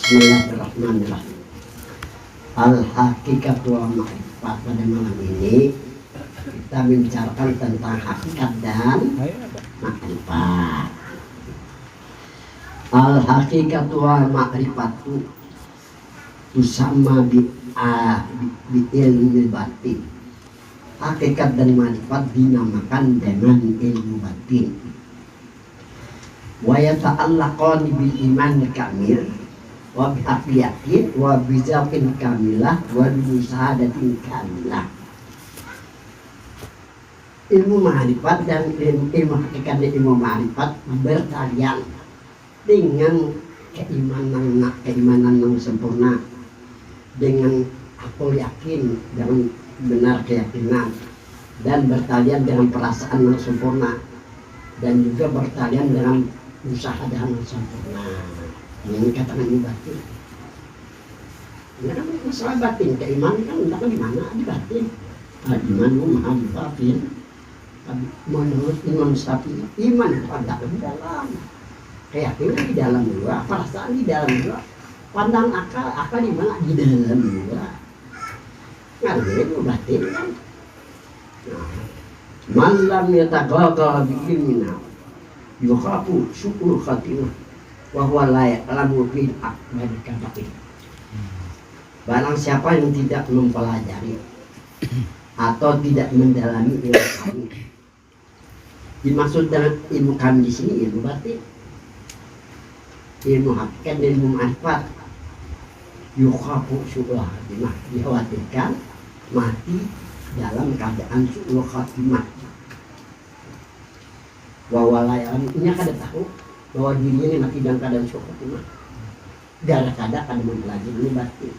Bismillahirrahmanirrahim. Al-hakikat wa ma'rifat. Pada malam ini kita membicarakan tentang hakikat dan ma'rifat. Al-hakikat wa ma'rifat tusama bi ilmu batin. Hakikat dan ma'rifat dinamakan dengan ilmu batin. Wa yata'allaqan bil iman kamil wa bi yakin wa bi zaqin kamilah wa bi syahadatin kamilah. Ilmu ma'rifat dan ilmu hakikat dan ilmu ma'rifat berkalian dengan keimanan yang sempurna, dengan akal yakin, dengan benar keyakinan, dan bertalian dengan perasaan yang sempurna, dan juga bertalian dengan usaha yang sempurna. Ini katakan ini batin. Ini kan masalah batin, keimanan kan entah di mana, di batin. Iman maha di batin. Menurut Imam Syafi'i, iman itu ada di dalam, keyakinan di dalam juga, perasaan di dalam juga, pandang akal di mana, di dalam juga. Ngerti itu batin kan. Malam yatagagal bi'ilmina yukhafu syukur khatimah wa huwa la ya'lamu bil akbar kabair. Barang siapa yang tidak mempelajari atau tidak mendalami ilmu kami, dimaksud dengan ilmu kami di sini ilmu batin, ilmu hakikat dan ilmu ma'rifat. Yukhafu syukur khatimah, dikhawatirkan mati dalam keadaan syukur khatimah. Bahwa layaknya kada tahu bahwa dirinya ini mati dalam keadaan syukur khatimah. Gara-gara kada mempelajari ini batin.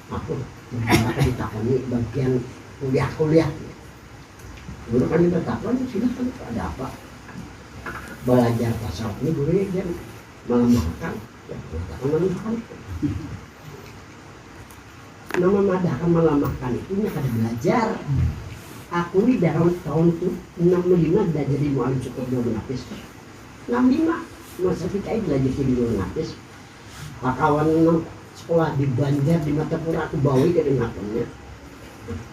Aku akan ditakoni bagian kuliah. Guru kami bertakon, sudah kan ada apa? Belajar tasawuf ini guru dia melemahkan. Nama madahkan melemahkan itu kada belajar. Aku ini dalam tahun itu 65 dah jadi mu'alim cukup dua nafis. 65 masa kita belajar jadi dua nafis. Kawan sekolah di Banjar di Matapura aku bawa ke dengatannya.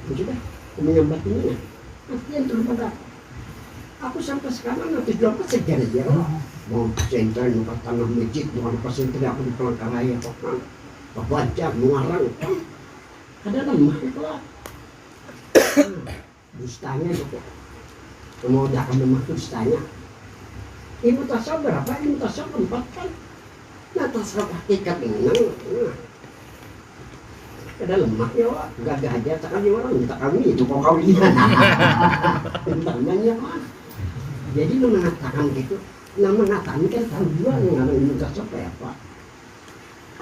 Sudah menyambat ini. Nanti yang terpada aku sampai sekarang nanti berapa sejarah dia. Mau sentral mau tanah masjid mau pasentri aku di Palangkaraya pokoknya. Banjar mengarang. Ada lemah itu lah. Dustanya itu mau dah akan lemah dustanya. Ilmu tasawuf berapa? Ilmu tasawuf 4 kan. Nah tasawuf hakikat ini ada lemah ya wak, gagah aja takkan dia orang minta kami itu kok kau ini. Tentangnya mah. Jadi mengatakan gitu, mengatakan kan tahu juga yang ilmu tasawuf apa.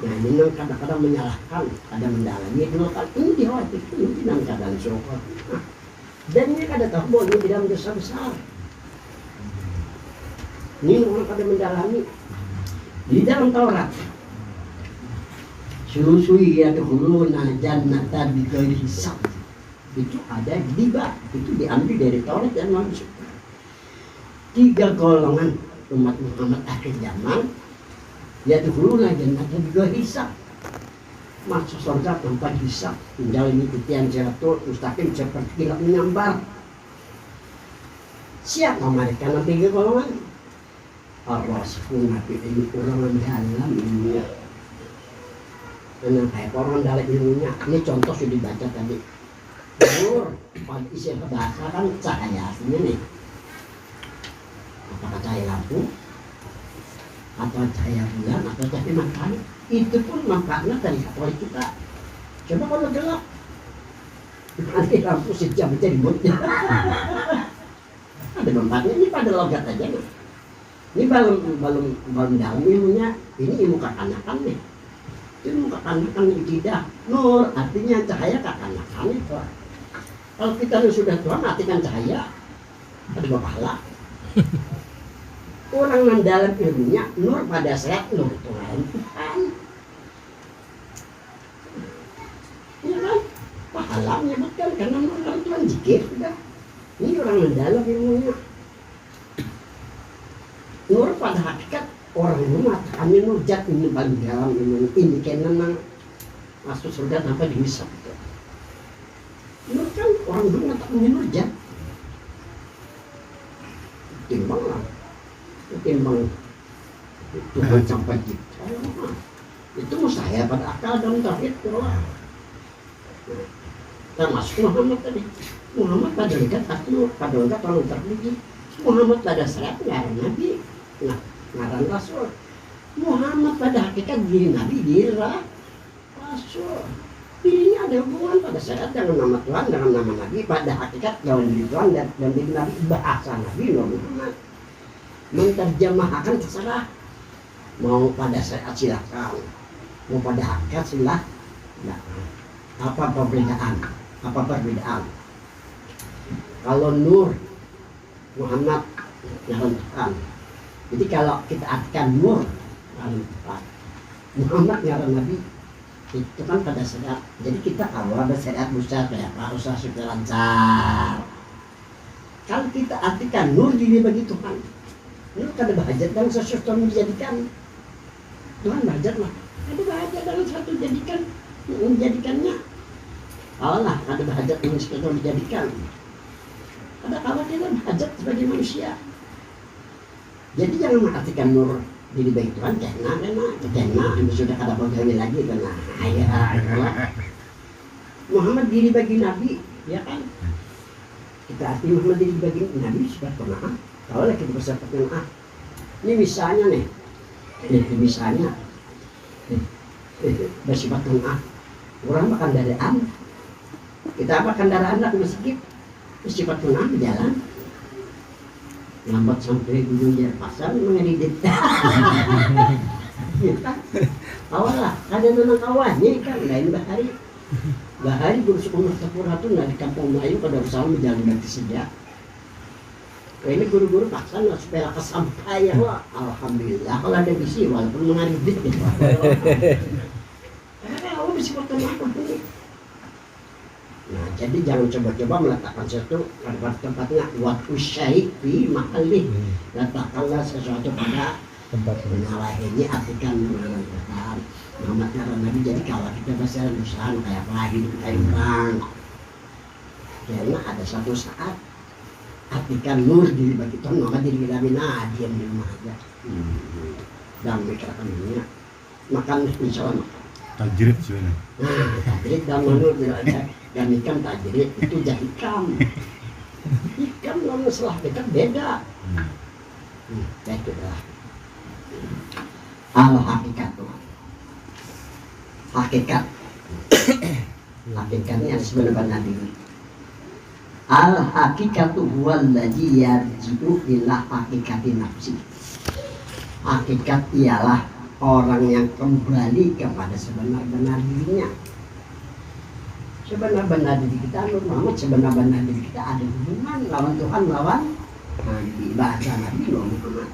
Nah ini yang kadang-kadang menyalahkan, ada mendalami itu kan ini dikhawatirkan ini dalam keadaan syukur. Dan ini kada tahu bahwa ini dalam dosa besar. Ini orang kada mendalami di dalam Taurat. Sulusui yadkhuluna jannata bighairi hisab. Itu ada riba, itu diambil dari Taurat dan manusia. 3 golongan umat Muhammad akhir zaman yadkhuluna jannata bighairi hisab. Masuk surga tanpa hisab, tinggal mengikuti yang siratul mustaqim seperti kilat menyambar. Siapa mereka nanti 3 golongan? Ar-rasikun fi ilmi, orang dalam ilmunya. Karena kayak orang dalam ilmunya. Ini contoh sudah dibaca tadi. Pada isi bahasa kan cahaya aslinya nih. Apakah cahaya lampu atau cahaya bulan atau cahaya matahari? Itu pun manfaatnya dari akal kita. Coba kalau gelap, nanti lampu sejam jadi mutnya. Ada manfaatnya. Ini pada logat aja nih. Ini belum dalam ilmunya. Ini ilmu kekanakan nih. Ilmu kekanakan yang tidak nur, artinya cahaya kekanakan itu. Kalau kita sudah tua matikan cahaya, ada pahala. Orang yang dalam ilmunya nur pada saat nur Tuhan. Iya kan? Pahalanya bukan karena nur Tuhan zikir sudah. Ini orang yang dalam ilmunya. Nur pada hakikat orang yang mengatakan kami nurjat ini paling dalam ini kena masuk surga tanpa dihisap. Nur kan orang dulu tak punya nurjat. Timbang Tuhan sampai kita. Itu saya pada akal dan tauhid Allah. Termasuk Muhammad tadi. Muhammad pada dekat hati, pada dekat orang terpuji. Muhammad pada syarat ngaran Nabi, ngaran Rasul. Muhammad pada hakikat diri Nabi, diri Rasul. Dirinya ada hubungan pada syarat dengan nama Tuhan, dengan nama Nabi. Pada hakikat dalam diri Tuhan dan diri Nabi, bahasa Nabi Muhammad. Menterjemahkan terserah. Mau pada syarat silakan, mau pada hakikat silakan. Apa perbedaan? Apa perbedaan? Kalau Nur Muhammad ngaran Tuhan. Jadi kalau kita artikan Nur ngaran Tuhan, Muhammad ngaran Nabi, itu kan pada syariat. Jadi kita kalau ada syariat usaha kayak apa, usaha supaya lancar. Kalau kita artikan Nur diri bagi Tuhan, Nur kada bahajat dan sesuatu yang dijadikan Tuhan bahajat lah. Ada bahajat dalam suatu jadikan menjadikannya. Allah ada bahajat dengan sesuatu yang dijadikan. Ada kalau kita bahajat sebagai manusia. Jadi jangan mengartikan Nur diri bagi Tuhan karena ini sudah kada bagaimana lagi karena ayah Muhammad diri bagi Nabi, ya kan? Kita arti Muhammad diri bagi Nabi sudah pernah. Kalau kita bersifat dengan ini misalnya nih, misalnya bersifat dengan orang makan kendaraan, kita apa kendaraan nak sedikit bersifat dengan jalan. Lambat sampai ujungnya pasar mengedit. Awal lah, ada memang kawannya kan lain bahari guru sekolah Sapura tuh nggak di kampung Melayu pada usaha menjaga dari sejak. Ini guru-guru paksa lah supaya kesampai ya wah, alhamdulillah kalau ada bisi walaupun mengadit gitu. Karena awal bisi waktu apa ini. Nah, jadi jangan coba-coba meletakkan sesuatu pada tempatnya. Wat usyai fi mahallih. Letakkanlah sesuatu pada tempatnya. Nah, ini artikan mengenai Muhammad Nabi. Jadi kalau kita bahasa Indonesia kayak lahir kayak orang, karena ada satu saat artikan Nur diri bagi Tuhan, maka diri kita diam di rumah aja. Dan mikirkan dunia. Makan insya Allah makan. Tajrid sebenarnya. Tajrid dan Nur tidak ada. Dan ikan tajrid itu jadi ikan. Ikan lalu setelah dekat beda. Itulah. Al-hakikat Tuhan. Hakikat. Hakikatnya sebenarnya diri. Al-hakikatu huwallazi yarji'u ila hakikati nafsi. Hakikat ialah orang yang kembali kepada sebenar-benar dirinya. Sebenar-benar diri kita, Nur Muhammad sebenar-benar diri kita ada hubungan lawan Tuhan, lawan Nabi, bahasa Nabi Muhammad.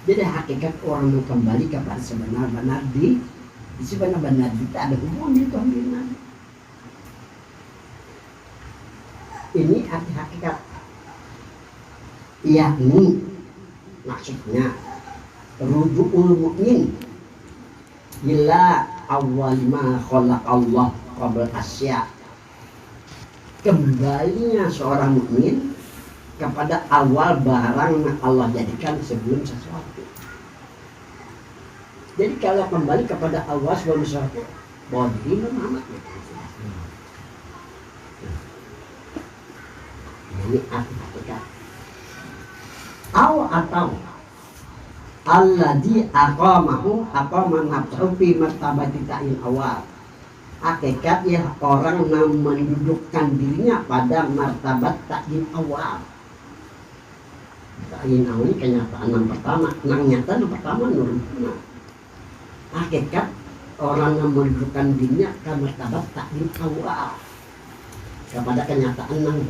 Jadi hakikat orang yang kembali kepada sebenar-benar diri, sebenar-benar kita ada hubungan dengan Tuhan diri Nabi. Ini arti hakikat. Yakni maksudnya rujuul mukmin ila awwal ma khalaq Allah qabla asya. Kembalinya seorang mukmin kepada awal barang yang Allah jadikan sebelum sesuatu. Jadi kalau kembali kepada awal sebelum sesuatu, bahwa diri Muhammad. Ini arti hakikat. Atau alladzi aqamahu aqama nafsahu fi martabati ta'in awal. Hakikat ya orang yang mendudukkan dirinya pada martabat ta'in awal. Ta'in awal ini kenyataan yang pertama, yang pertama Nur. Hakikat orang yang mendudukkan dirinya ke martabat ta'in awal. Kepada kenyataan yang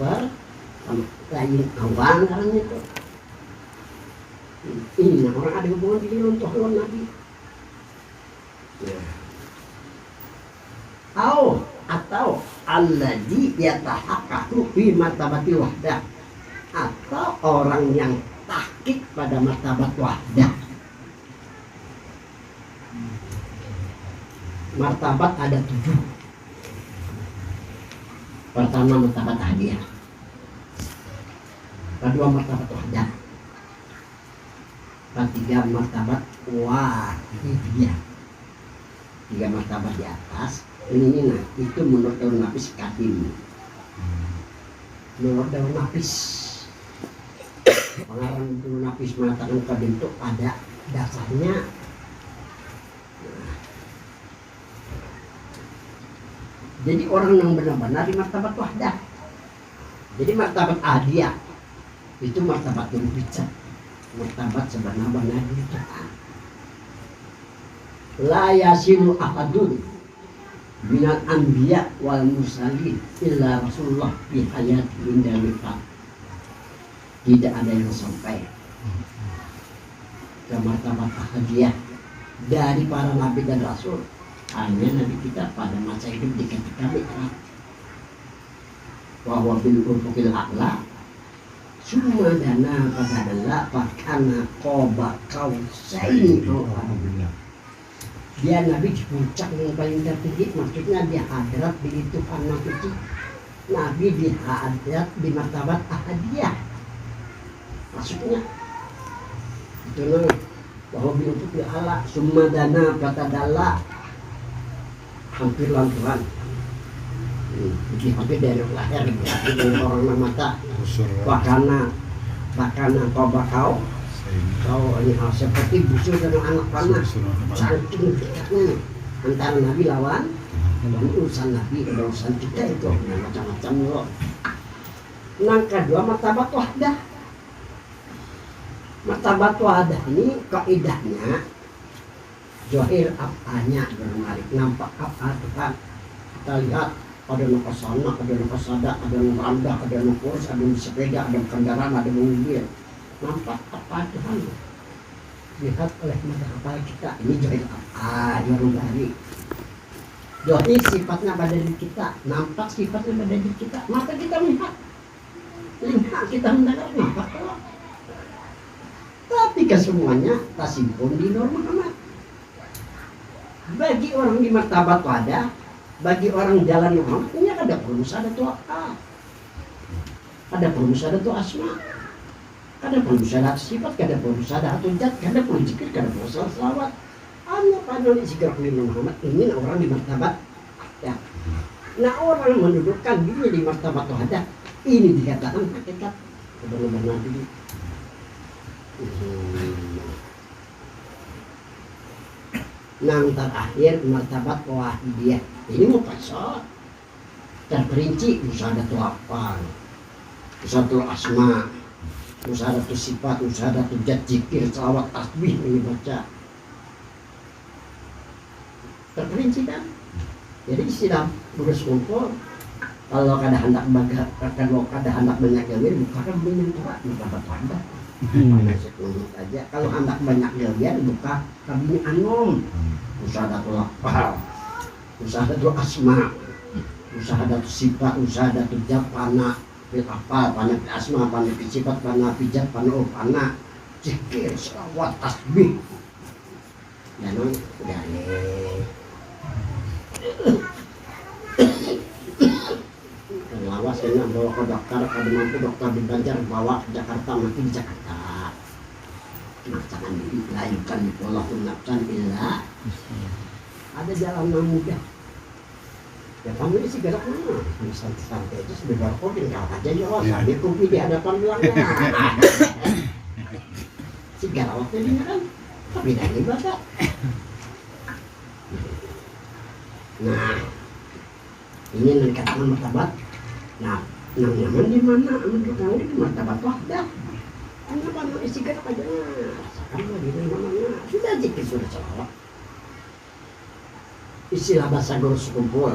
ta'in awal karena itu. Ini orang ada hubungan diri untuk lawan Nabi. Atau alladzi yatahaqqaqu fi martabati wahdah. Atau orang yang tahqiq pada martabat wahdah. martabat ada 7. Pertama martabat hadiah, kedua martabat wahdah, ketiga martabat wahidiyah, 3 martabat di atas. Ini nah itu menurut Daun Nafis Kadim. Menurut Daun Nafis, pengarang Daun Nafis mengatakan Kadim itu ada dasarnya. Jadi orang yang benar-benar di martabat wahdah. Jadi martabat adiyah itu martabat yang bijak, martabat sebenar-benar di Tuhan. La yasilu ahadun minal anbiya wal mursalin illa Rasulullah fi hayati inda wifat. Tidak ada yang sampai ke martabat ahadiyah dari para nabi dan rasul, hanya nabi kita pada masa hidup di ketika mikrat. Wa huwa bil ufuqil a'la summa dana fatadalla fakana qaba qausaini. Dia nabi di puncak yang paling tertinggi, maksudnya di hadrat di Tuhan nabi. Nabi di hadrat di martabat ahadiyah, maksudnya itu loh, bahwa bil ufuqil a'la summa dana fatadalla, hampir lanturan. Jadi hampir dari lahir, dari orang mata. Bakana kau ini seperti busur dengan anak panah. Saking dekatnya antara Nabi lawan dan urusan Nabi, urusan kita itu macam-macam loh. Yang kedua martabat wahdah. Martabat wahdah ini kaidahnya Johir apanya berbalik, nampak apa Tuhan. Kita lihat ada yang kesana, ada yang kesada, ada yang rendah, ada yang kurus, ada yang sepeda, ada yang kendaraan, ada yang mobil. Nampak apa Tuhan? Lihat oleh mata kepala kita. Ini Johir apa? Johir bari. Johir sifatnya pada diri kita, nampak sifatnya pada diri kita. Mata kita melihat, lihat kita mendengar, nampak Allah. Tapi kesemuanya tersimpun di Nur Muhammad. Bagi orang di martabat wadah, bagi orang jalan Muhammad, ini ada perlu syahadatul akal, ada perlu syahadatul asma, ada perlu syahadatul sifat, ada perlu syahadatul zat, ada perlu zikir, ada perlu salawat. Hanya pada zikir Muhammad ini orang di martabat ya. Nah orang mendudukkan diri di martabat wadah, ini dikatakan hakikat benar-benar diri. Yang terakhir martabat wahidiyah, ini mufassal terperinci, musyahadatul afal, musyahadatul asma, musyahadatul sifat, musyahadatul zat, zikir, salawat, tasbih ini baca terperinci kan. Jadi istilah beres kumpul, kalau kada hendak banyak gawir bukan menyentuh martabat wadah. Aja. Kalau anak banyak galian buka kabin anom, musyahadatul afal, musyahadatul asma, musyahadatul sifat, musyahadatul zat, pana fil afal, pana fil asma, pana fil sifat, pana fil zat, pana zikir, selawat, tasbih. Dan udah lawas kena bawa ke dokter, ada mampu dokter di Banjar bawa ke Jakarta, mati di Jakarta. Masakan diri layukan di pola nafsan illa. Ada jalan yang mudah. Ya kamu ini sih galak mana? Santai itu sudah berkoding kau aja ya. Sambil kopi di hadapan belakang. Si galak waktu ini kan, tapi dari baca. Nah, ini yang dikatakan martabat. Nah, yang nyaman di mana? Menurut kamu di martabat wahdah. Karena banyak isi gerak aja, rasakan di mana-mana. Sudah zikir, sudah salawat. Istilah bahasa guru sekumpul.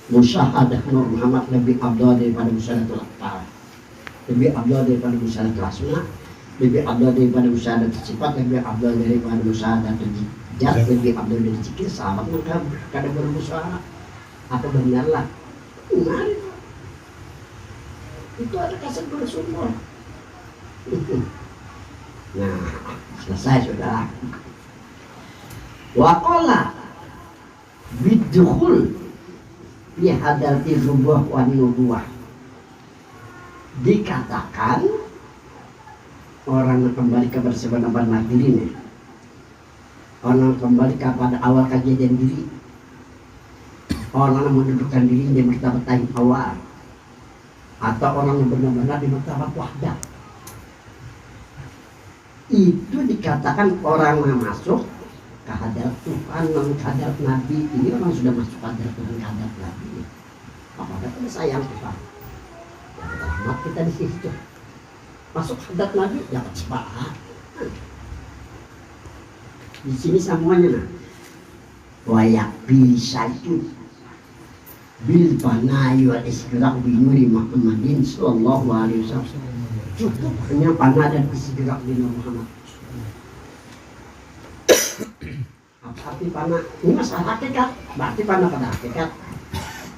Musyahadah Nur Muhammad lebih abdul daripada musyahadatul akal, lebih abdul daripada musyahadatul asma, lebih abdul daripada musyahadatul sifat, lebih abdul daripada musyahadatul zat, lebih abdul dari zikir. Sahabat mereka kadang bermusyawarah. Apa benarlah? Benar. Itu ada kasar bersumber. Nah, selesai sudah. Waqala dukhul fi hadratil rubuh wan nubuwah. Dikatakan orang yang kembali kepada sebenar-benar dirinya, orang yang kembali kepada awal kejadian diri, orang yang mendudukkan dirinya di martabat tahim awal, atau orang yang benar-benar di martabat wahdah, itu dikatakan orang yang masuk ke hadrat Tuhan, non hadrat Nabi. Ini orang sudah masuk ke hadrat Tuhan, ke hadrat Nabi. Apakah kita sayang Tuhan? Ya, rahmat kita di situ. Masuk hadrat Nabi, dapat syafaat. Di sini semuanya nah. Wayak bisa itu bil panayu al istighraq bi nuri Muhammadin sallallahu alaihi wasallam. Cukup hanya panah dan istighraq di Nuri Muhammad. Apa arti panah? Ini masalah hakikat. Berarti panah pada hakikat.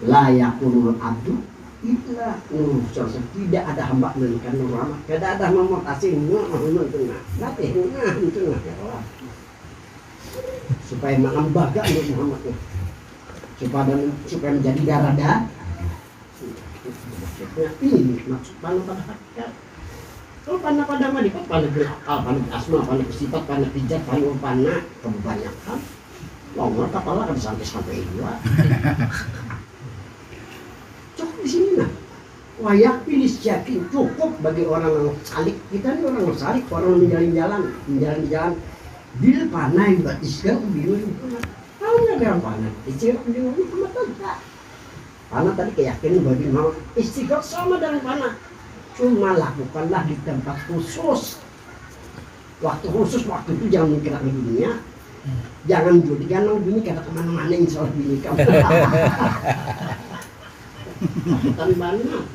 La yakunul abdu illa nur. Tidak ada hamba melainkan Nur Muhammad. Tidak ada memotasi berarti supaya mengembaga Nur Muhammad, supaya menjadi darah. Maksudnya ini maksud panah pada hakikat. Kalau panah pada madikat, panah berakal, panah asma, panah bersifat, panah pijat, panah kebanyakan. Longor kepala kan sampai dua. Cukup di sini nah. Wayak pilih yakin cukup bagi orang yang salik. Kita ini orang yang salik, orang yang menjalin jalan. Bil panah yang batiskan bingung Muhammad. Tahu nggak dengan panah? Istighfar bingung Muhammad tidak. Panah tadi keyakinan bagi Muhammad. Istighfar sama dengan panah. Cuma lakukanlah di tempat khusus. Waktu khusus, waktu itu jangan mikir di dunia. Jangan jadikan dunia kata kemana-mana insya Allah bini kamu. Tapi mana?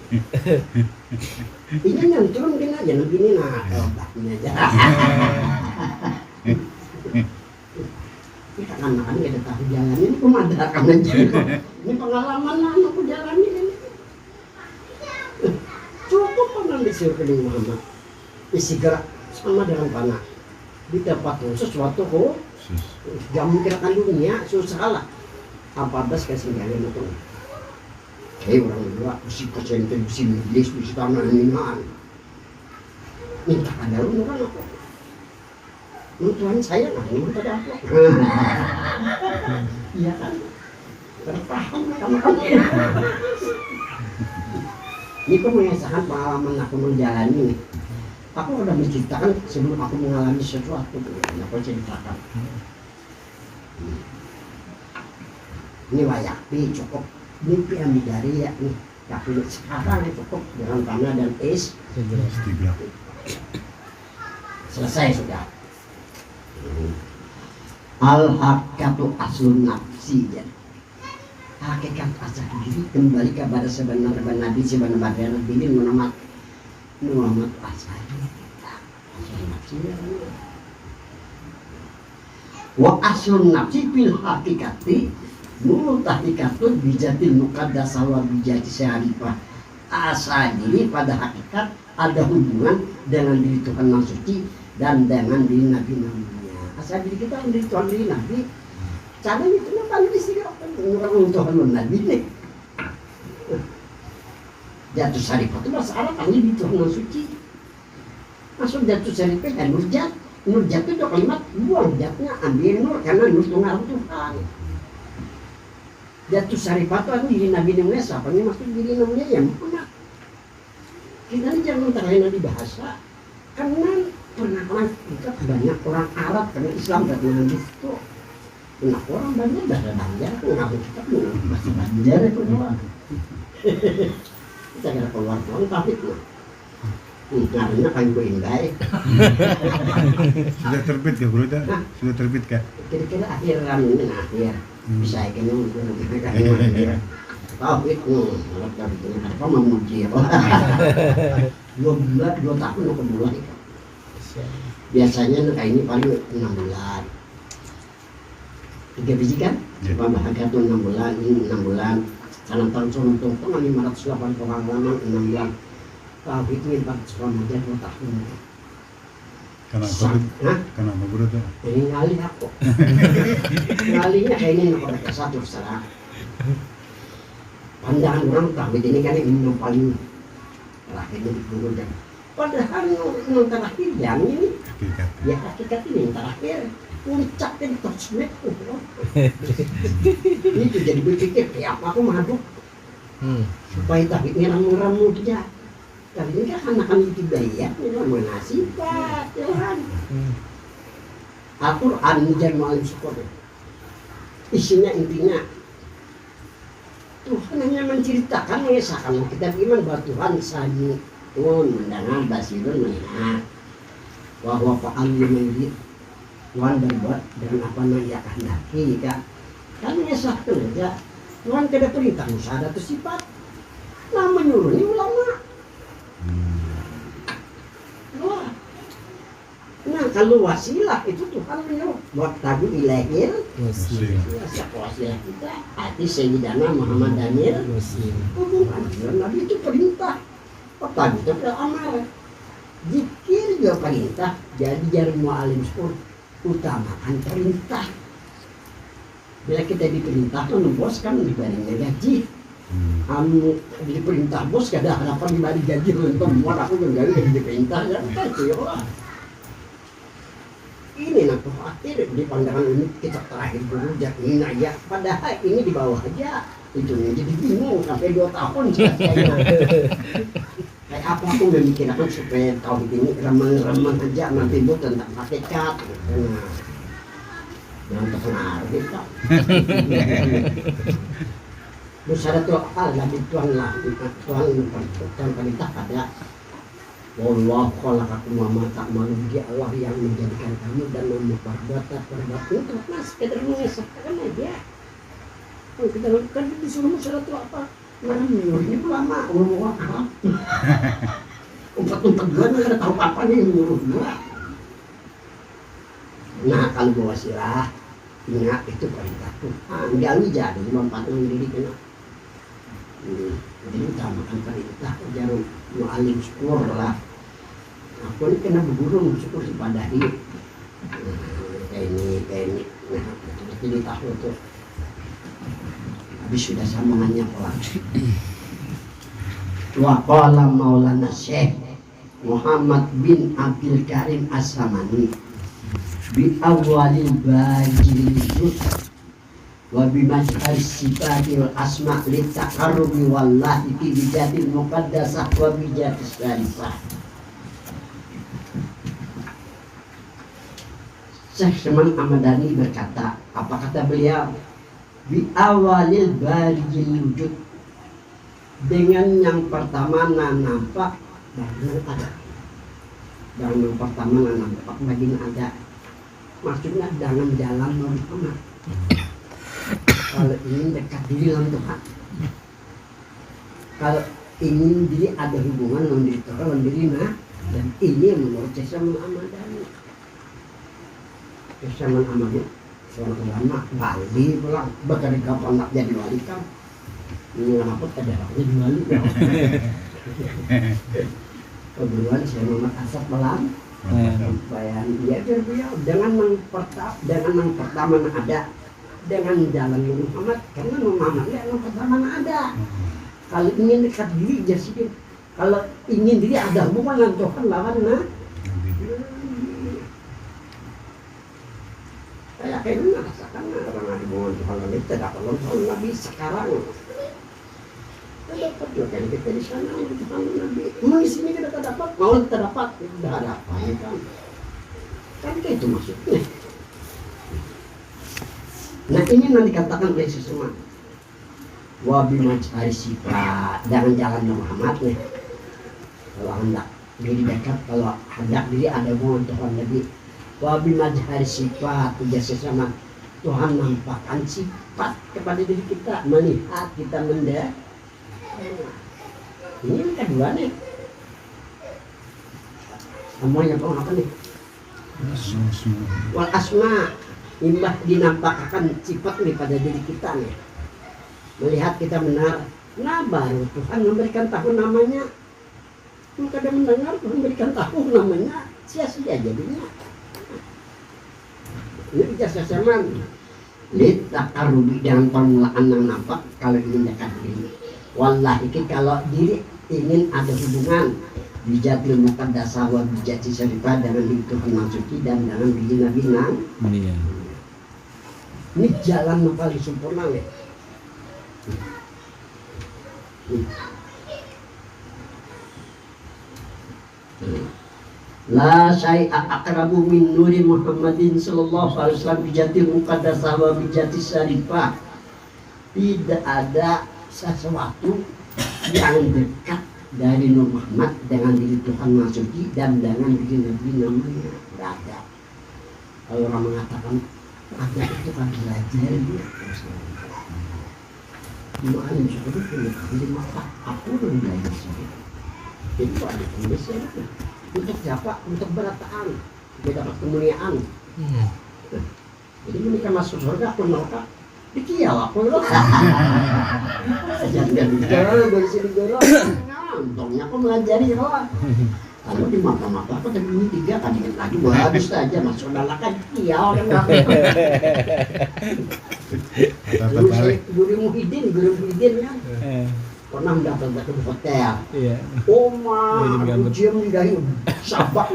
Ini nyantur mungkin aja nanti ini obatnya aja. Ini anak-anak kita tahu jalan ini pemadakan aja. Ini pengalaman anakku jalan ini. Cukup panah disuruh ke Muhammad. Isi gerak sama dengan panah. Di tempat khusus suatu jangan mikirkan dunia susah lah. 14 kasih kalian itu. Orang berdua mesti persenten, mesti nulis, mesti tanah ningan. Minta ada lu orang apa? Tuhan saya nggak minta ada apa? Iya kan? Terpaham kamu kan? Ini aku mengisahkan pengalaman aku menjalani. Aku udah menceritakan sebelum aku mengalami sesuatu. Aku ceritakan. Ini wayapi cukup. Mimpi ambil ya nih. Tapi sekarang cukup dengan panah dan es. Selesai sudah. Al-hakatu aslun nafsi ya. Hakikat asal diri kembali kepada sebenar-benar Nabi, sebenar-benar Nabi Muhammad asal nafsi. Wa aslun nafsi bil hakikati multahikatun bijatil muqaddasah wa bijati syarifah. Asal diri pada hakikat ada hubungan dengan diri Tuhan yang suci dan dengan diri Nabi-Nabinya. Asal diri kita menjadi Tuhan diri Nabi. Caranya itu namanya istighfar orang Tuhan Nabi nih. Jatuh syarifah itu bahasa Arab kan di Tuhan yang suci. Masuk jatuh syarifah dan nurjat. Nurjat itu kalimat buang jatnya ambil nur karena nur tunggal Tuhan. Jatuh syarifah itu aku diri Nabi Muhammad. Apa ini maksud diri Nabi ya Muhammad? Kita ini jangan terlena di bahasa. Karena pernah kita banyak orang Arab karena Islam dan Nabi itu. Pernah orang banyak bahasa Banjar. Ngaku kita bahasa Banjar itu doang. Kita kira keluar doang tapi tuh. Karena kayu indah. Sudah terbit ya bro? Sudah terbit kan? Kira-kira akhir akhir. Bisa kayaknya mungkin tahu itu apa memuji apa 2 tahun aku mulai biasanya kayak ini paling 6 bulan 3 biji kan bahagia tuh 6 bulan ini 6 bulan karena tahun untung 580 pengalaman 6 bulan tahu itu 400 aja 2 tahun Kenapa guru tuh? Ini ngalih aku. Ngalihnya kayak ini nomor satu secara pandangan orang tapi ini kan ini yang paling terakhirnya di guru dan padahal yang terakhir yang ini Hakikat. ya hakikat ini yang terakhir puncaknya di tosmed itu jadi berpikir kayak apa aku madu supaya tapi ngeramu dia tapi ini kan anak-anak itu daya ini mana sifat Tuhan Al-Quran jangan mu'alim syukur isinya intinya Tuhan hanya menceritakan mengisahkan kita iman bahwa Tuhan sami'un mendengar basirun melihat bahwa fa'alu mayit Tuhan berbuat dengan apa yang ia kehendaki kan mengisahkan aja Tuhan tidak perintah Musa ada sifat nah menyuruh ini ulama wah nah kalau wasilah itu Tuhan menyuruh buat tabu ilahir wasilah kita hati Sayyidina Muhammad Daniel hubungan Nabi itu perintah apa itu amar zikir juga perintah jadi jarum mu'alim syukur utamakan perintah bila kita diperintahkan bos kan dibandingnya gaji diperintah bos kada harapan dibagi gaji untuk buat aku juga diperintah ya itu ya ini nak khawatir di pandangan ini kita terakhir dulu ini aja padahal ini di bawah aja itu jadi bingung sampai 2 tahun selesainya kayak apa aku memikirkan supaya tahun ini remang-remang aja nanti bu tentang hakikat yang terpengaruh kita terus ada tuh lagi Tuhan perintah pada Allah khalaqakum wa ma ta'malun dia Allah yang menjadikan kamu dan memperbuat itu nah sekedar mengesahkan aja kalau kita kan disuruh syarat itu apa ini lama ngomong apa umpat gua nggak tahu apa nih menurut gua nah kalau gua wasilah ingat itu perintah Tuhan gali jadi mempantul diri kena jadi utamakan perintah jarum mu'alim syukur lah aku ini kena berguru syukur kepada hidup kayak ini nah jadi tahu tuh habis sudah sambungannya pelan wa qala maulana Syekh Muhammad bin Abdul Karim As-Samani bi awalil bajil juz wa bi majhar sifati wal asma' li taqarrubi wallahi fi bijatil muqaddasah wa bijatis syarifah. Syekh Seman Ahmadani berkata, apa kata beliau? Bi awalil barijil wujud, dengan yang pertama nampak dan ada. Dengan yang pertama nampak bagian ada. Maksudnya dengan jalan Muhammad. Kalau ingin dekat diri dengan Tuhan, kalau ingin diri ada hubungan dengan diri Tuhan, dengan diri dan ini menurut Syekh Seman Ahmadani. Syekh Seman Ahmadani seorang ulama Bali pulang bakal kapan nak jadi wali kan? Ini kenapa ada haknya di wali? Kebetulan saya Muhammad Asad Malam. Bayan dia beliau dengan yang pertama ada dengan jalan Muhammad karena Muhammad yang pertama ada. Kalau ingin dekat diri jadi kalau ingin diri ada hubungan dengan Tuhan lawan saya kayaknya merasakan orang ada hubungan Tuhan lawan tidak kalau Tuhan Nabi sekarang dapat juga kita di sana Tuhan Nabi mau di sini kita dapat mau kita dapat tidak ada apa kan itu maksudnya. Nah ini yang dikatakan oleh Syekh wabi majhari sifat dengan jalan Muhammad nih kalau hendak diri dekat kalau hendak diri ada hubungan Tuhan Nabi wabi majhari sifat jasa sama Tuhan nampakkan sifat kepada diri kita melihat kita mendengar ini yang kedua nih semuanya apa nih wal asma imbah dinampakkan sifat daripada diri kita nih melihat kita benar nah baru Tuhan memberikan tahu namanya kalau kada mendengar Tuhan memberikan tahu namanya sia-sia jadinya. Ini jasa zaman lid takarubi dengan permulaan yang nampak kalau ingin dekat diri. Wallahi kalau diri ingin ada hubungan bijatil muqaddasah wa bijati syarifah dengan itu suci dan dengan bina-bina. Iya. Ini jalan yang paling sempurna ya. La syai'a aqrabu min nuri Muhammadin sallallahu alaihi wasallam bijatil muqaddasah wa bijati syarifah. Tidak ada sesuatu yang dekat dari Nur Muhammad dengan diri Tuhan Masuki dan dengan diri Nabi namanya berada. Kalau orang mengatakan ada itu kan belajar dia alim seperti itu jadi mata aku belum belajar seperti itu ada tulisnya untuk siapa? Untuk berataan dia dapat kemuliaan. Jadi menikah masuk surga aku neraka dikiau aku jangan bicara dari sini goro untungnya aku melajari doang. Kalau di mata-mata aku tadi ini 3 tadi lagi habis saja masuk neraka dikiau kan. Guru Muhyiddin kan pernah datang ke hotel. Iya. Oma, ujian dari sabak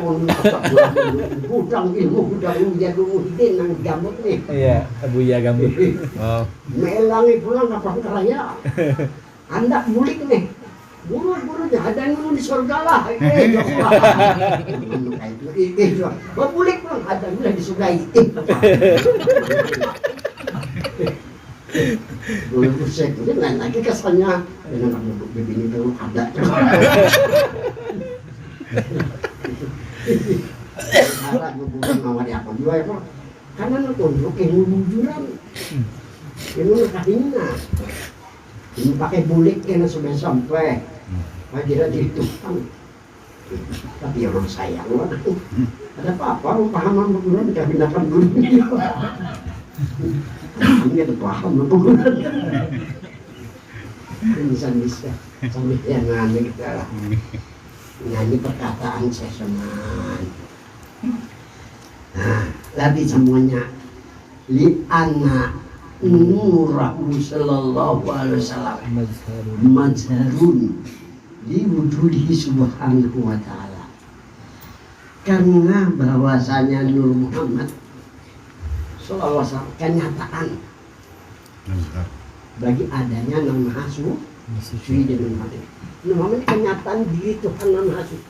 gudang ilmu dia Guru Muhyiddin yang gambut nih. Iya, Buya gambut. Oh. Melangi pulang kapal keraya. Anda bulik nih. Buru-buru ada yang di surga lah. Bulik pulang ada yang di surga. Boleh pusing, jadi lain lagi kesannya dengan kamu begini dulu ada. Harap hubungan mawari apa juga ya Pak? Karena nunjuk ilmu bujuran, ilmu kahina, ini pakai bulik kena sudah sampai, akhirnya dihitung. Tapi orang sayang lah, ada apa-apa pemahaman bujuran dikabinakan gurunya. Ini ada paham bisa sambil yang nyanyi kita nyanyi perkataan seseman. Nah, lagi semuanya li anna nurahu sallallahu alaihi wasallam mazharun li wujudihi subhanahu wa ta'ala. Karena bahwasanya Nur Muhammad sallallahu alaihi wasallam kenyataan bagi adanya Nama Suci dan Nama Muhammad kenyataan diri Tuhan Nama Suci.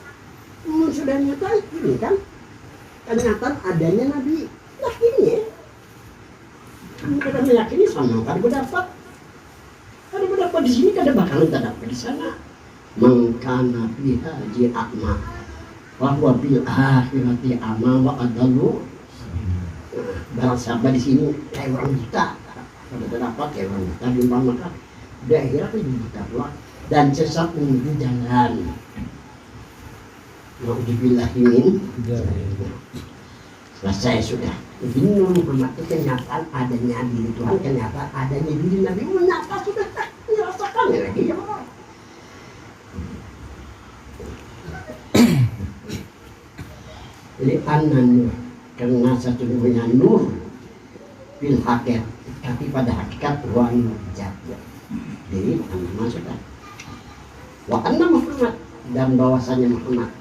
Sudah nyata ini kan kenyataan adanya Nabi. Nah ini ya kita meyakini sama kan berdapat di sini kada bakalan dapat di sana. Mengkana biha ji'a'ma wa huwa bil akhirati ama wa adallu. Barang siapa di sini kayak orang buta, kalau dapat kayak orang buta di maka di akhirat itu buta pula dan sesat menuju jalan. Nauzubillahimin. Selesai sudah. Jadi Nur Muhammad itu kenyataan adanya diri Tuhan, kenyataan adanya diri Nabi. Menyapa sudah tak dirasakan ya lagi ya Allah. Jadi an-nur karena sesungguhnya nur bil hakikat, tapi pada hakikat wa nur jatuh. Jadi nama sudah wa anna Muhammad dan bahwasanya Muhammad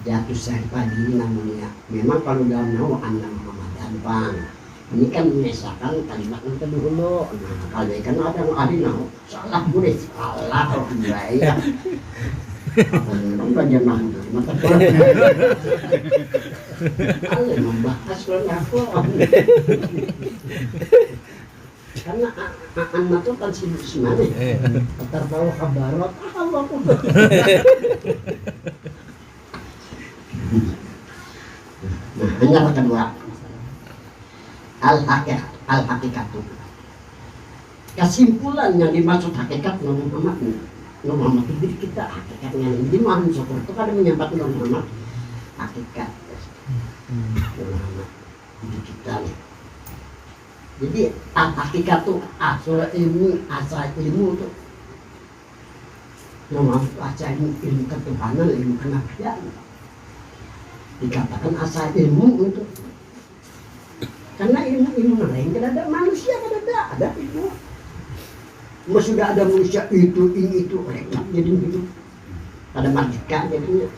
jatuh sehari diri namanya. Memang kalau dalam nama anna Muhammad gampang. Ini kan mengesahkan kalimat yang kedua. Nah, kalau kan ada yang ada nah salah boleh salah kalau tidak ya. Orang belajar nahu dari mata Quran. Allah membahas aku. Karena anak itu kan sibuk semuanya. Terbawa kabarat, Allah aku. Nah, hanya kedua. Al-hakikat itu. Kesimpulan yang dimaksud hakikat Nur Muhammad itu diri kita hakikatnya. Jadi Muhammad Syukur itu kan menyampaikan Nur Muhammad hakikat Nur Muhammad diri kita nih. Jadi hakikat itu asal ilmu itu Nur Muhammad asal ilmu ketuhanan, ilmu kenabian. dikatakan asal ilmu untuk karena ilmu lain kan ada manusia kan ada ilmu. Mas sudah ada manusia itu ini itu repot jadi begitu. Ada merdeka jadinya.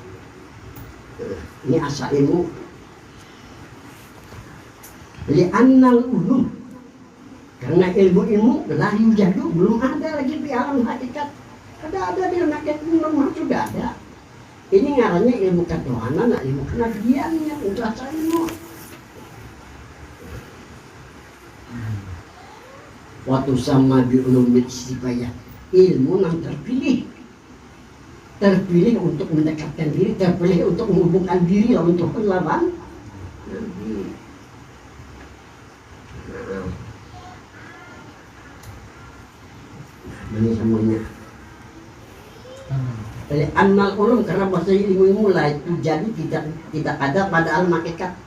Ini asal ilmu. Li'annal ulum karena ilmu la yujadu belum ada lagi di alam hakikat. Ada di alam hakikat normal sudah ada. Ini ngarannya ilmu ketuhanan, ilmu kenabiannya untuk asal ilmu. Waktu sama bi ulumil istifayah ilmu yang terpilih untuk mendekatkan diri, terpilih untuk menghubungkan diri untuk lawan nabi. Ini semuanya. Annal ulum karena bahasa ilmu lah itu jadi tidak ada pada alam hakikat.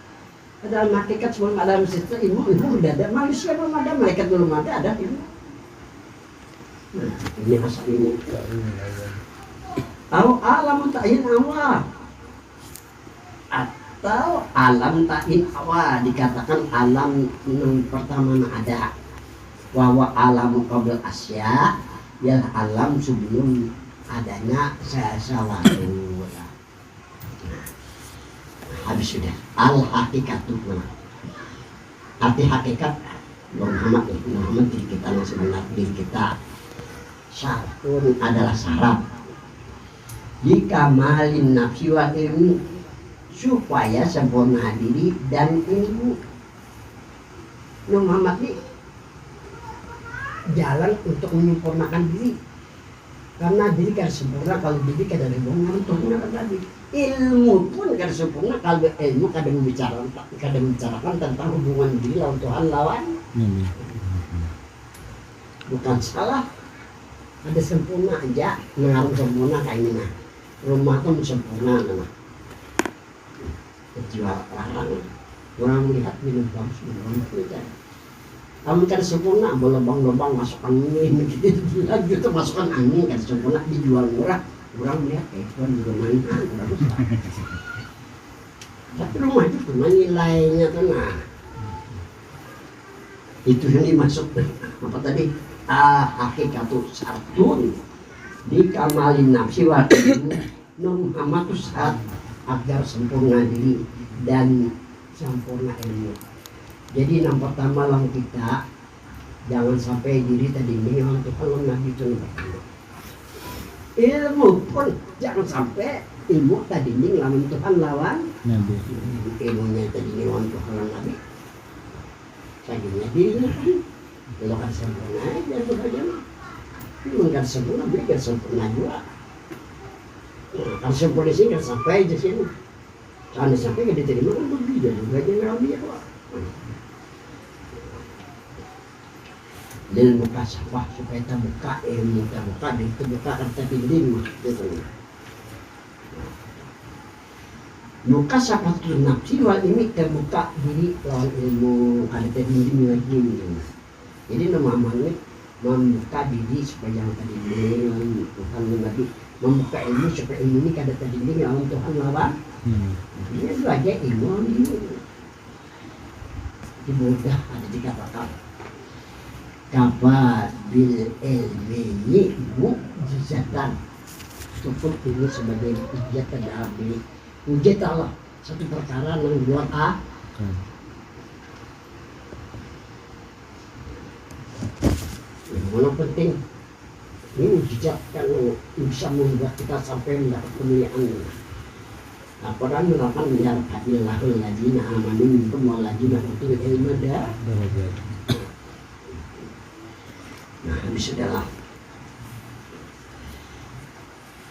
Pada alam hakikat sebelum ada manusia ilmu sudah ada, manusia belum ada, malaikat belum ada ilmu. Nah, ini asal ilmu. Atau alam ta'in awal atau alam ta'in awal dikatakan alam yang pertama ada. Bahwa alam qabl asya ialah alam sebelum adanya sesuatu. Habis sudah al-hakikatu arti hakikat Muhammad diri kita yang sebenarnya diri kita syartun adalah syarat jika malin nafsi wa ilmu supaya sempurna diri dan ilmu. Muhammad ini jalan untuk menyempurnakan diri karena diri kan sempurna kalau diri kan ada hubungan untuknya tadi. Ilmu pun kan sempurna kalau ilmu kadang membicarakan tentang hubungan diri lawan Tuhan lawan. Bukan salah, ada sempurna aja, mengarang sempurna kayak ini nah. Rumah tuh sempurna nah. Kejual orang melihat minum bagus minum itu. Kamu kan sempurna, lubang-lubang masuk angin gitu masukkan angin kan sempurna dijual murah. Orang melihat tuan juga mainan bagus lah. Tapi rumah itu cuma nilainya tuh nah. Itu yang dimasuk apa tadi? Hakikatu sartun di kamalin nafsi wa Muhammad saat agar sempurna diri dan sempurna ilmu. Jadi yang pertama lang kita jangan sampai diri tadi ini untuk kalau nabi itu pertama. Ilmu pun jangan sampai ilmu tadi ini lawan Tuhan lawan nabi. Ilmunya tadi ini lawan Tuhan lawan nabi. Saginya diri kalau kan sempurna aja itu aja. Bukan sempurna, berikan sempurna juga. Kalau sempurna sih kan sampai di sini. Kalau sampai kan diterima kan berbeda juga dengan dia kok. Dan buka safah supaya terbuka ilmu terbuka dan terbuka karena dinding gitu. Buka safah tu nafsi wal ini terbuka diri lawan ilmu ada dinding lagi. Jadi nama amalnya membuka diri supaya jangan terdinding Tuhan nabi membuka ilmu supaya ilmu ini kada terdinding lawan Tuhan lawan. Ini itu aja ilmu ini. Mudah ada dikatakan kabar bil ilmi mukjizatan cukup ini sebagai hujat dari hujat Allah satu perkara yang luar yang mana penting ini mukjizat kan bisa membuat kita sampai mendapat kemuliaan. Al-Quran menerangkan yarfa'illahul ladzina amanu minkum wal ladzina utul ilma darajat. Nah, habis sudahlah.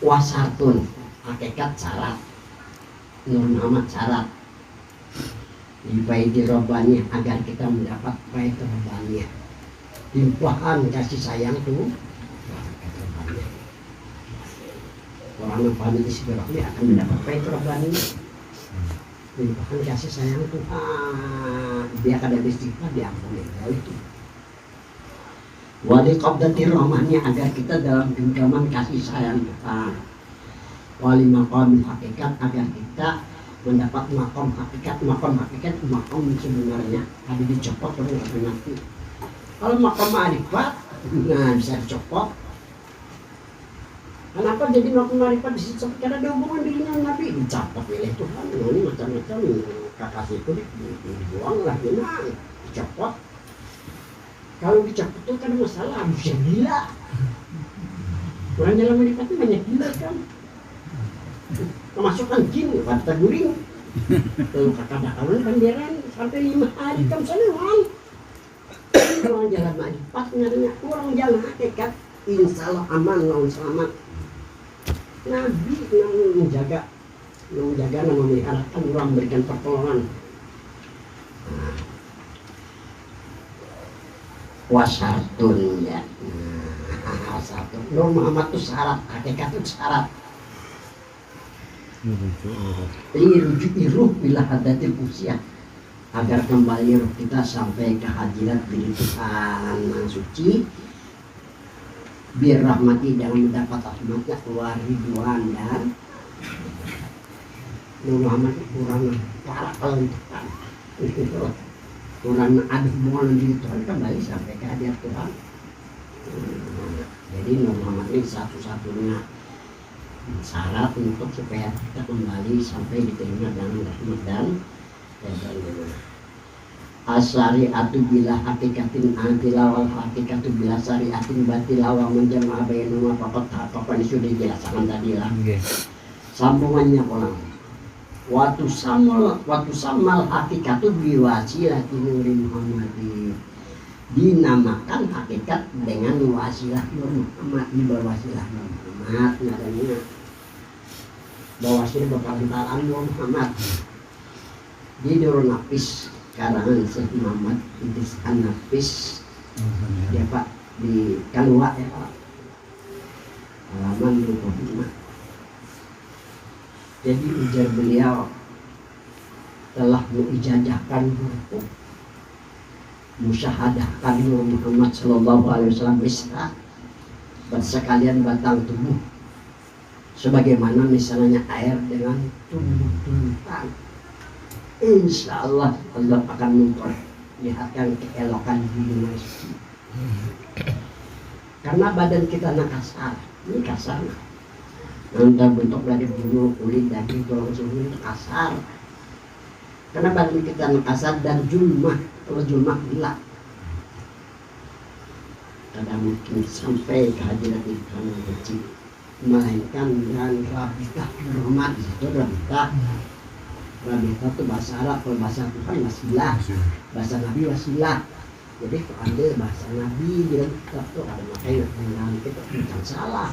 Wasatun, hakikat syarat. Nur Muhammad syarat. Dibaiki robanya agar kita mendapat baik robanya. Limpahan kasih sayang tuh. Orang yang paham isi beroknya akan mendapat baik robanya. Limpahan kasih sayang Tuhan. Dia akan ada istighfar diampuni. Itu. Wali qabdati rahmahnya agar kita dalam genggaman kasih sayang Tuhan. Wali maqamil hakikat agar kita mendapat makom hakikat makom sebenarnya ada dicopot tapi nggak pernah mati. Kalau makom ma'rifat nah bisa dicopot. Kenapa jadi makom ma'rifat dicopot? Karena ada hubungan dengan Nabi dicopot oleh Tuhan. Nah, ini macam-macam kakak itu dibuang lah dicopot. Kalau dicopot itu kan masalah bisa gila. Orang dalam ma'rifat itu banyak gila kan. Kemasukan jin pada guring. Lalu kata dakwah kan dia kan sampai 5 hari kan senang. Orang jalan ma'rifat ngaranya orang jalan hakikat insya Allah aman lawan selamat. Nabi yang menjaga dan memeliharakan orang memberikan pertolongan. Wasatun ya. Wasatun. Nur Muhammad itu syarat, hakikat itu syarat. Lirujuk iruh bila hadatil usia agar kembali ruh kita sampai ke hadirat diri Tuhan yang suci biar rahmati dan mendapat rahmatnya keluar ridwan dan Muhammad kurang parah kalau Tuhan kurang ada hubungan diri Tuhan kembali sampai ke hadirat Tuhan. Jadi Muhammad ini satu-satunya syarat untuk supaya kita kembali sampai diterima dalam rahmat dan asyari'atu bila hakikatin antilawal hakikatu bila syari'atin batilawal menjama bainuma faqad tahaqqaqa. Ini sudah dijelaskan tadi lah. Sambungannya ulang. Watu samal hakikatu biwasilati nuri Muhammadin. Dinamakan hakikat dengan wasilah Nur Muhammad, di berwasilah Nur Muhammad namanya. Bawasilah berkalantaran Nur Muhammad. Di Nurul Nafis karangan Syekh Muhammad Idris An-Nafis. Ya Pak di Kalua ya Pak. Halaman 25. Jadi ujar beliau telah mengijazahkan buku musyahadahkan Muhammad sallallahu alaihi wasallam bisa bersekalian batang tubuh sebagaimana misalnya air dengan tumbuh-tumbuhan. Insya Allah Allah akan memperlihatkan keelokan diri manusia. Karena badan kita kasar, ini kasar. Nanti bentuk dari bulu, kulit, daging, tulang sumber itu kasar. Karena badan kita kasar dan julmah, kalau julmah gila. Tidak mungkin sampai ke hadirat Tuhan yang kecil. Melainkan dengan rabitah Muhammad itu rabitah. Rabitah itu bahasa Arab, kalau bahasa Tuhan wasilah, bahasa Nabi wasilah. Jadi kalau ambil bahasa Nabi dalam kitab itu ada makanya dalam kitab bukan salah.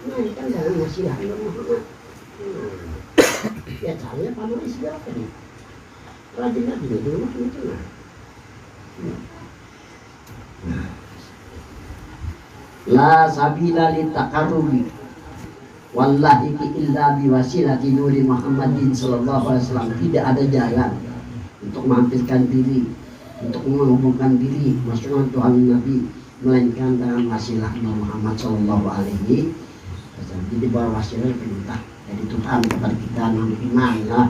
Nah ini kan dalam wasilah Muhammad. Ya caranya paman segala tadi. Rajin Nabi itu macam itu lah. La sabila li taqarrubi wallahi illa biwasilati nuri Muhammadin sallallahu alaihi wasallam. Tidak ada jalan untuk mampirkan diri, untuk menghubungkan diri masukkan Tuhan Nabi melainkan dengan wasilah Muhammad sallallahu alaihi wasallam. Jadi bahwa wasilah perintah dari Tuhan kepada kita yang beriman ya.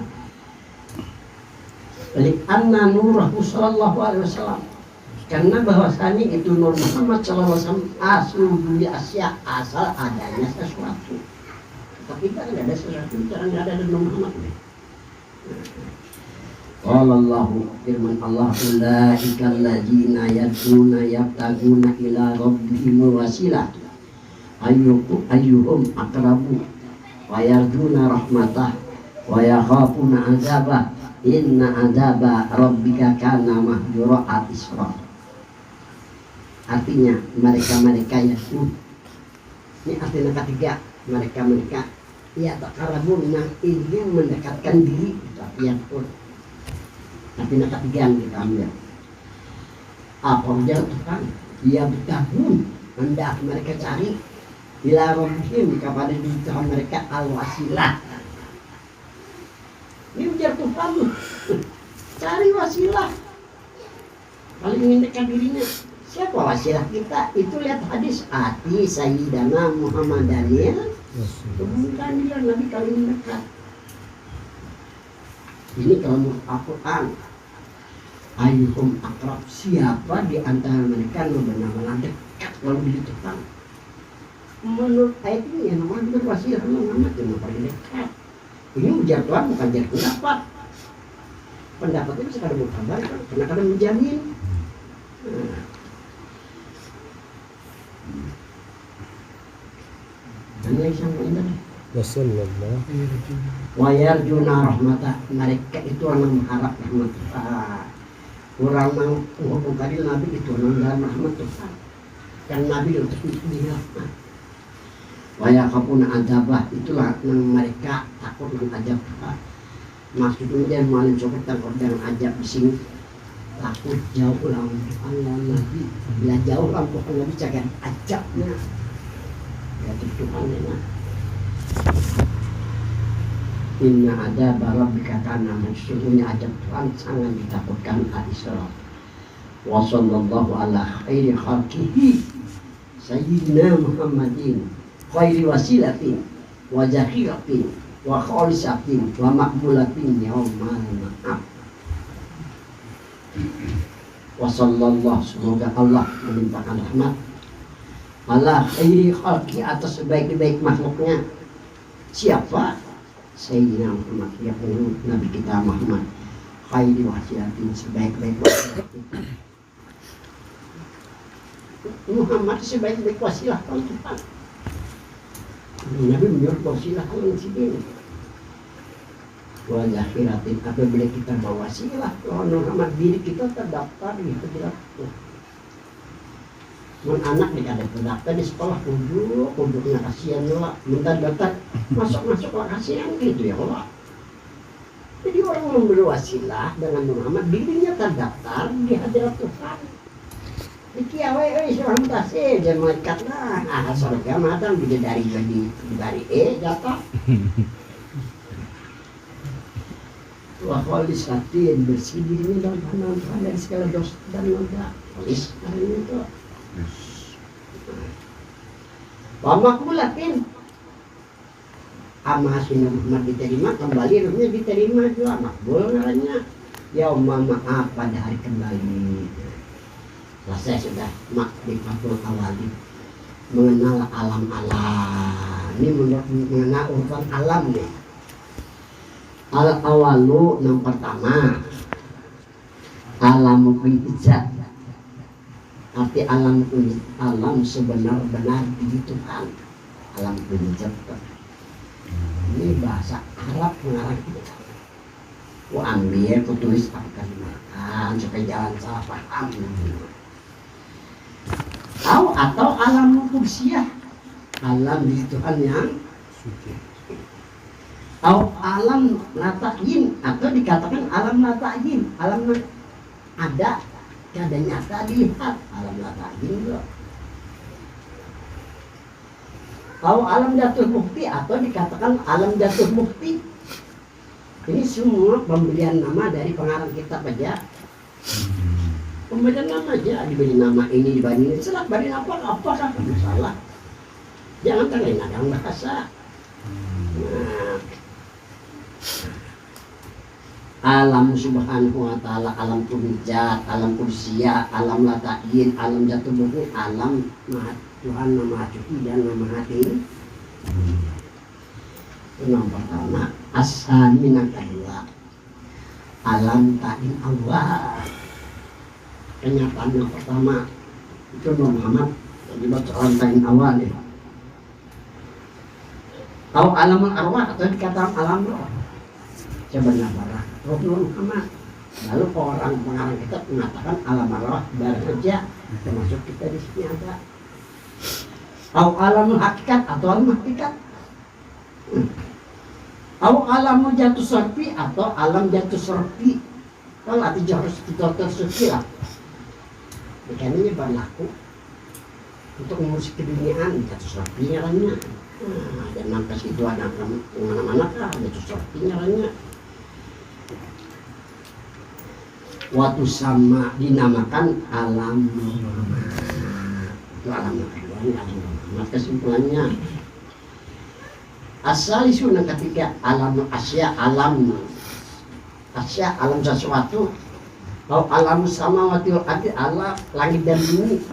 Balik anna nurahu sallallahu alaihi wasallam. Karena bahwasanya itu Nur Muhammad SAW asal dunia Asia, asal adanya sesuatu. Tapi kita tidak ada sesuatu, kita tidak ada Nur Muhammad. Allah firman Allah ulaika alladzina yad'una yabtaguna ila rabbihim wasilah ayyuhum aqrabu wa yarjuna rahmatah wa yakhafuna azabah inna azaba rabbika kana mahjura al-isra. Artinya mereka-mereka Yahud. Ini artinya ketiga, mereka-mereka ya takarabun yang ingin mendekatkan diri itu Yahud. Artinya ketiga yang kita ambil. Apa dia Tuhan? Dia bergabung hendak mereka cari bila rabbihim kepada Tuhan mereka al-wasilah. Ini ujar Tuhan. Cari wasilah. Kalau ingin dekat dirinya. Siapa wasilah kita? Itu lihat hadis Ati Sayyidana Muhammad Daniel. Kemudian dia Nabi kali dekat. Ini kalau menurut Al-Quran, ayyuhum akrab, siapa di antara mereka yang benar-benar dekat kalau di Tuhan. Menurut ayat ini yang namanya berwasilah Muhammad yang paling dekat. Ini ujar Tuhan bukan jadi pendapat. Pendapatnya bisa kadang mengkabarkan, karena kadang menjamin. Hanya yang ini. Rasulullah. Wa yarjuna rahmatah, mereka itu orang mengharap rahmat Tuhan. Orang menghukum kadil Nabi itu orang dalam rahmat Tuhan. Yang Nabi untuk itu rahmat. Wa yakhafuna adzabah, itulah yang mereka takut dengan azab Tuhan. Maksudnya dia malam cukup takut dengan azab di sini. Takut jauh lah untuk Allah Nabi. Bila jauh lah untuk Allah bisa kan azabnya. Ya Tuhan ya. Inna ada rabbika kana sesungguhnya azab Tuhan sangat ditakutkan. Al-Isra. Wa sallallahu ala khairi khalqihi sayyidina Muhammadin khairi wasilatin wa zakhiratin wa khalisatin wa maqbulatin yaumal ma'ab. Wa sallallahu, semoga Allah melimpahkan rahmat ala khairi khalqi, atas sebaik-baik makhluknya. Siapa? Sayyidina Muhammad, yakni Nabi kita Muhammad, khairi wasilatin, sebaik-baik wasilah. Muhammad sebaik-baik wasilah kalau Tuhan. Nabi menyuruh wasilah kalau di sini. Wa zakhiratin, apabila kita bawa wasilah, kalau Muhammad diri kita terdaftar di hadirat Tuhan. Mun anak dikadang terdaftar di sekolah kuduknya kasihan lah, minta daftar masuk lah kasihan gitu ya Allah. Jadi orang memberi wasilah dengan Muhammad, dirinya terdaftar di hadirat Tuhan. Iki awe seorang tasih dan malaikat lah. Surga matang bidadari dari jatah. Wa khalisatin, bersih dirinya dalam pandangan dari segala dosa dan noda. Khalis hari itu. Wa maqbulatin, amal sunnah Muhammad diterima, kembali ruhnya diterima juga, makbul namanya. Yaumul ma'ab, pada hari kembali. Selesai sudah makrifatul awali, mengenal alam-alam. Ini mengenal urusan alam nih. Al awalu yang pertama, alam ijaz. Arti alam sebenar-benar di Tuhan. Alam ijaz. Ini bahasa Arab mengarang kita. Ku ambil, ku tulis akan dimakan supaya jalan salah paham. Atau alam kursiah, alam di Tuhan yang suci. Atau alam lata'in, atau dikatakan alam lata'in, alam ada, kada nyata dilihat, alam lata'in juga. Atau alam jatuh bukti, atau dikatakan alam jatuh bukti. Ini semua pembelian nama dari pengarang kitab aja. Pembelian nama aja, diberi nama ini, dibanding ini, selak bari apakah masalah. Jangan terlena-lena bahasa. Nah, alam subhanahu wa ta'ala, alam kunjat, alam kursia, alam lata'in, alam jatuh bukti, alam Tuhan nama cuci dan nama hati. Itu yang pertama. Asani yang kedua, alam ta'in Allah. Kenyataan yang pertama itu Muhammad dibaca alam ta'in awal ya. Tahu alam arwah atau dikatakan alam roh. Sebenarnya roh Muhammad. Lalu orang pengarang kita mengatakan alam arwah baru saja, termasuk kita di sini ada. Tahu alam hakikat atau alam hakikat. Tahu alam jatuh serpi atau alam jatuh serpi. Kalau arti harus kita tersuci lah. Ini berlaku untuk mengurus keduniaan jatuh serpi nyaranya. Dan nampas itu ada kemana-mana kah jatuh serpi nyaranya. Waktu sama dinamakan alam Muhammad. Itu alam kedua, alam Muhammad. Kesimpulannya asal isu ketiga alam asya, alam asya alam sesuatu, au alam samawati wal ardi Allah langit dan bumi,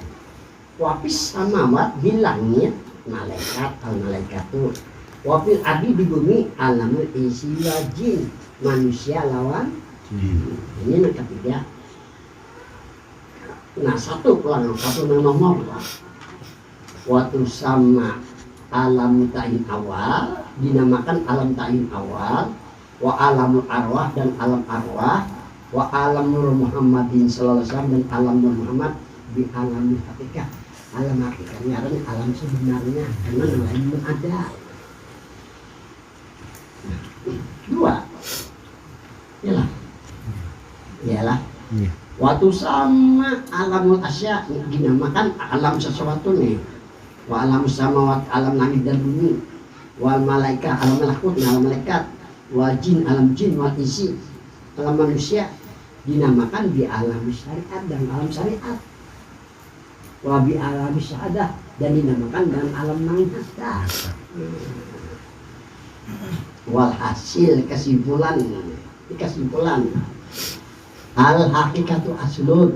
wapis samawat bilangnya malaikat al malaikatu, wapil ardi di bumi alamul insi wal jin manusia lawan ini yang ketiga. Nah satu nomor lah. Waktu sama alam ta'in awal dinamakan alam ta'in awal, wa alamul arwah dan alam arwah, wa alam nur Muhammadin sallallahu alaihi wasallam dan alam nur Muhammad di alam hakikat. Alam hakikatnya adalah alam sebenarnya karena yang lain belum ada. Dua ialah Iya. waktu sama alamul asya dinamakan alam sesuatu nih, wa alam samawat alam langit dan bumi, wal malaika alam malakut alam malaikat, wal jin alam jin, wal isi alam manusia dinamakan di alam syariat dan alam syariat, wa bi alam syahadah dan dinamakan dalam alam nangkata. Wal hasil kesimpulan al hakikatu aslun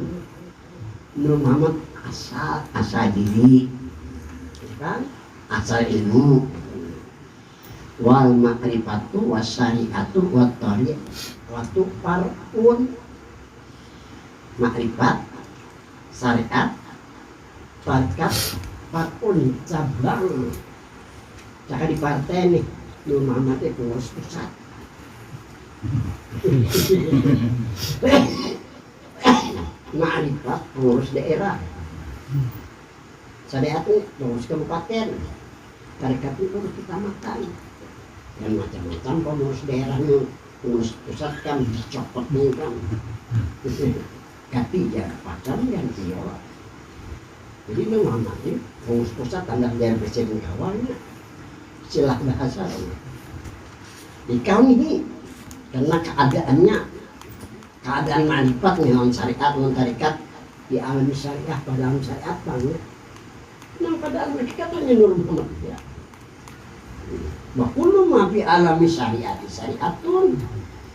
Nur Muhammad asal diri kan, asal ilmu, wal makrifatu wasyariatu wat tariq watu parun makrifat syariat tarikat parun cabang caka di partai nih Nur Muhammad itu pengurus pusat. Ma'rifat pengurus daerah, syariat ini pengurus kabupaten, tarikat ini pengurus kecamatan, dan macam-macam pengurus daerahnya, pengurus pusat kan dicopot nih kan, ganti ya pacar ganti ya. Jadi Muhammad ini pengurus pusat tanda dari presiden kawannya, silah bahasa di kaum ini. Karena keadaan ma'rifat non syariat non tarikat di alam syariah pada alam syariat banget. Nah pada alam hakikat hanya Nur Muhammad ya. Bahulu mafi alam syariatun.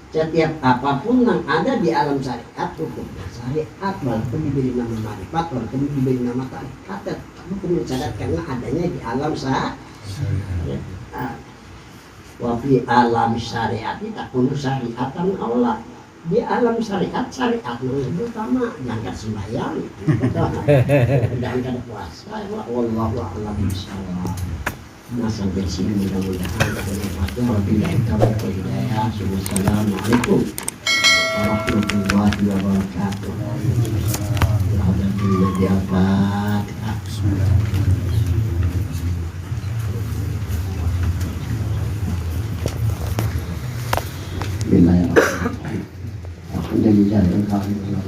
Setiap apapun yang ada di alam syariat hukumnya syariat, walaupun diberi nama ma'rifat, walaupun diberi nama tarikat, hukum syariat karena adanya di alam syariat. Wafi alam syariat tak perlu syariatan Allah di alam syariat yang utama jangan sembahyang dan kada puasa wallahu a'lam bishawab. Nah sampai sini mudah-mudahan bermanfaat. Wabillahi taufiq wal hidayah. Assalamualaikum warahmatullahi wabarakatuh. Bismillahirrahmanirrahim. Alhamdulillah.